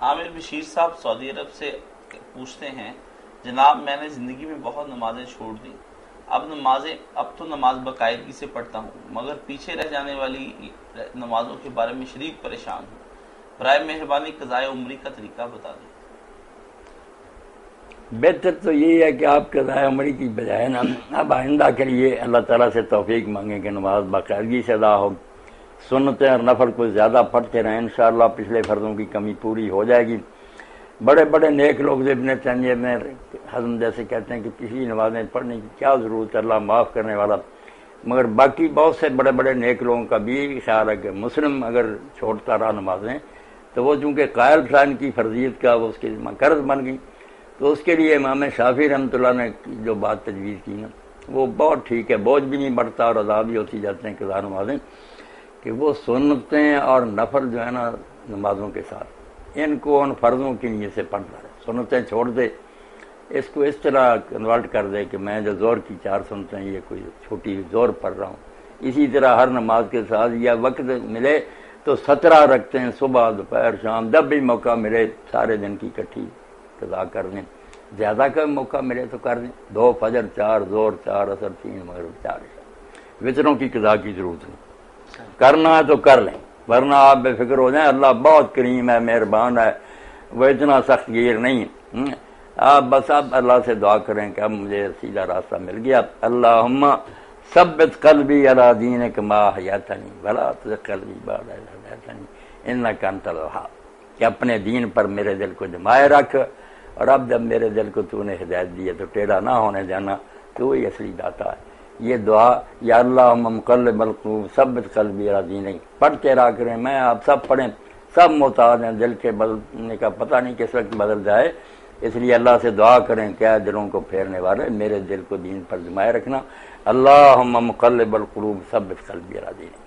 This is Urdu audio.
عامر بشیر صاحب سعودی عرب سے پوچھتے ہیں، جناب میں نے زندگی میں بہت نمازیں چھوڑ دیں، اب تو نماز باقاعدگی سے پڑھتا ہوں، مگر پیچھے رہ جانے والی نمازوں کے بارے میں شدید پریشان ہوں، برائے مہربانی قضائے عمری کا طریقہ بتا دیں۔ بہتر تو یہی ہے کہ آپ قضائے عمری کی بجائے نا اب آئندہ کے لیے اللہ تعالیٰ سے توفیق مانگیں کہ نماز باقاعدگی سے ادا ہو، سنتیں اور نفل کو زیادہ پڑھتے رہیں، انشاءاللہ پچھلے فرضوں کی کمی پوری ہو جائے گی۔ بڑے بڑے نیک لوگ ابن تیمیہ ابن حزم جیسے کہتے ہیں کہ پچھلی نمازیں پڑھنے کی کیا ضرورت ہے، اللہ معاف کرنے والا، مگر باقی بہت سے بڑے بڑے نیک لوگوں کا بھی خیال ہے کہ مسلم اگر چھوڑتا رہا نمازیں تو وہ چونکہ قائل فلان کی فرضیت کا وہ اس کی ذمہ قرض بن گئی، تو اس کے لیے امام شافعی رحمۃ اللہ نے جو بات تجویز کی نا وہ بہت ٹھیک ہے، بوجھ بھی نہیں بڑھتا اور ادا بھی ہوتی جاتے ہیں قضا نمازیں، کہ وہ سنتیں اور نفل جو ہے نا نمازوں کے ساتھ ان کو ان فرضوں کی نیت سے پڑھتا رہے، سنتیں چھوڑ دے، اس کو اس طرح کنورٹ کر دے کہ میں جو زور کی 4 سنتیں یہ کوئی چھوٹی زور پڑھ رہا ہوں، اسی طرح ہر نماز کے ساتھ یا وقت ملے تو 17 رکھتے ہیں، صبح دوپہر شام جب بھی موقع ملے سارے دن کی اکٹھی قضا کر دیں، زیادہ کا موقع ملے تو کر دیں، 2 فجر 4 ظہر 4 عصر 3 مغرب 4 عشاء، وطروں کی قضا کی ضرورت نہیں، کرنا ہے تو کر لیں، ورنہ آپ بے فکر ہو جائیں، اللہ بہت کریم ہے مہربان ہے، وہ اتنا سخت گیر نہیں ہے، آپ بس اب اللہ سے دعا کریں کہ اب مجھے سیدھا راستہ مل گیا، اللہم ثبت قلبی علی دینک ما احییتنی ولا تزغ قلبی بعد اذ ہدیتنی انک انت الوہاب، کہ اپنے دین پر میرے دل کو جمائے رکھ، اور اب جب میرے دل کو تو نے ہدایت دی ہے تو ٹیڑھا نہ ہونے دینا، تو وہی اصلی داتا ہے۔ یہ دعا یا اللہم مقلب القلوب ثبت قلبی علی دینک پڑھتے رہا کریں، میں آپ سب پڑھیں، سب محتاج ہیں، دل کے بدلنے کا پتہ نہیں کس وقت بدل جائے، اس لیے اللہ سے دعا کریں کیا دلوں کو پھیرنے والے میرے دل کو دین پر جمائے رکھنا، اللہم مقلب القلوب ثبت قلبی علی دینک۔